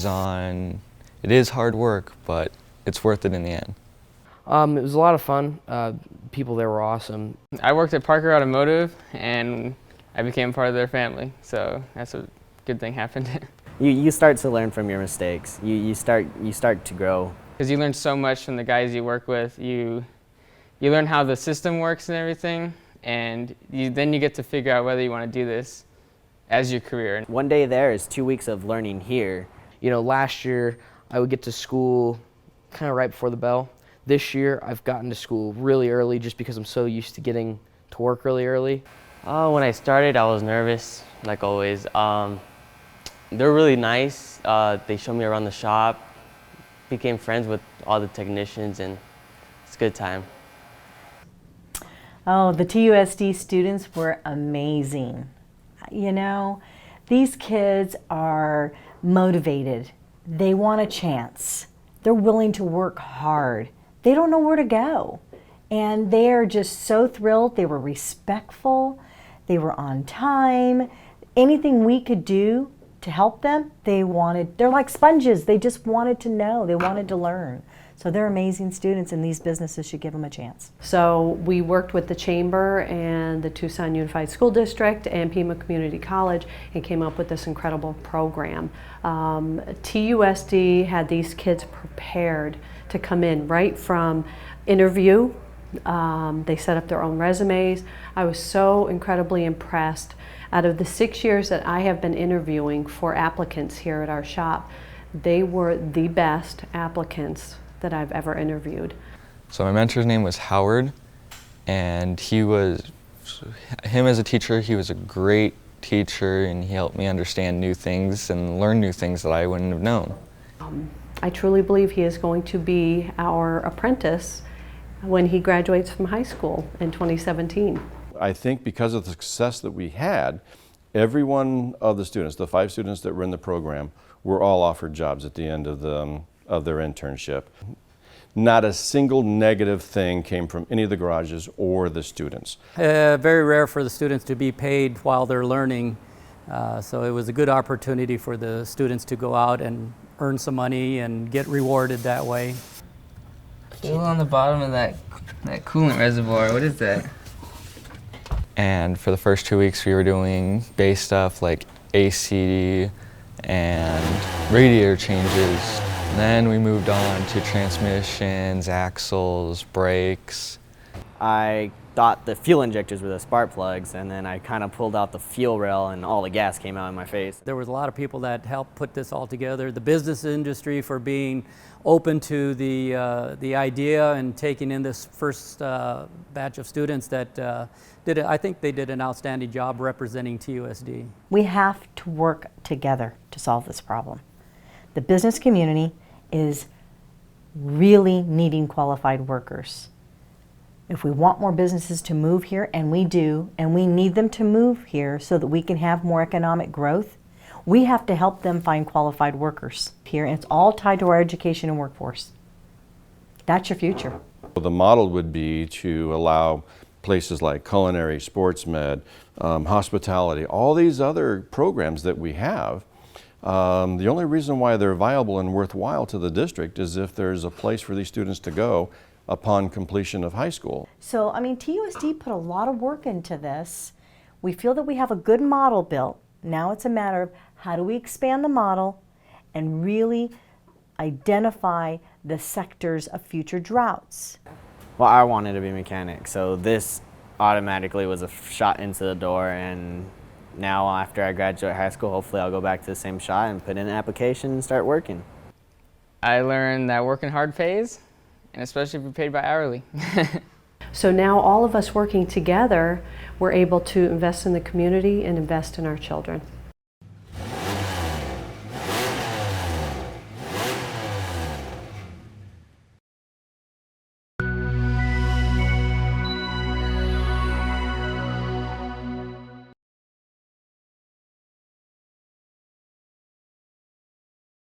hands-on. It is hard work, but it's worth it in the end. It was a lot of fun. People there were awesome. I worked at Parker Automotive and I became part of their family, so that's a good thing happened. You start to learn from your mistakes. You start to grow. Because you learn so much from the guys you work with. You learn how the system works and everything, and then you get to figure out whether you want to do this as your career. One day there is 2 weeks of learning here. You know, last year I would get to school kind of right before the bell. This year I've gotten to school really early just because I'm so used to getting to work really early. When I started, I was nervous, like always. They're really nice. They showed me around the shop, became friends with all the technicians, and it's a good time. Oh, the TUSD students were amazing. You know, these kids are motivated. They want a chance. They're willing to work hard. They don't know where to go. And they are just so thrilled. They were respectful. They were on time. Anything we could do to help them, they're like sponges. They just wanted to know. They wanted to learn. So they're amazing students, and these businesses should give them a chance. So we worked with the Chamber and the Tucson Unified School District and Pima Community College and came up with this incredible program. TUSD had these kids prepared to come in right from interview. They set up their own resumes. I was so incredibly impressed. Out of the 6 years that I have been interviewing for applicants here at our shop, they were the best applicants that I've ever interviewed. So my mentor's name was Howard, and him as a teacher, he was a great teacher, and he helped me understand new things and learn new things that I wouldn't have known. I truly believe he is going to be our apprentice when he graduates from high school in 2017. I think because of the success that we had, every one of the students, the 5 students that were in the program, were all offered jobs at the end of their internship. Not a single negative thing came from any of the garages or the students. Very rare for the students to be paid while they're learning, so it was a good opportunity for the students to go out and earn some money and get rewarded that way. Still on the bottom of that coolant reservoir, what is that? And for the first 2 weeks we were doing base stuff like AC and radiator changes. And then we moved on to transmissions, axles, brakes. I thought the fuel injectors were the spark plugs, and then I kind of pulled out the fuel rail and all the gas came out in my face. There was a lot of people that helped put this all together. The business industry for being open to the idea and taking in this first batch of students that I think they did an outstanding job representing TUSD. We have to work together to solve this problem. The business community is really needing qualified workers. If we want more businesses to move here, and we do, and we need them to move here so that we can have more economic growth, we have to help them find qualified workers here, and it's all tied to our education and workforce. That's your future. The model would be to allow places like culinary, sports med, hospitality, all these other programs that we have. The only reason why they're viable and worthwhile to the district is if there's a place for these students to go upon completion of high school. So, I mean, TUSD put a lot of work into this. We feel that we have a good model built. Now it's a matter of how do we expand the model and really identify the sectors of future droughts. Well, I wanted to be a mechanic, so this automatically was a shot into the door, and now after I graduate high school, hopefully I'll go back to the same shop and put in an application and start working. I learned that working hard pays, and especially if you're paid by hourly. So now all of us working together, we're able to invest in the community and invest in our children.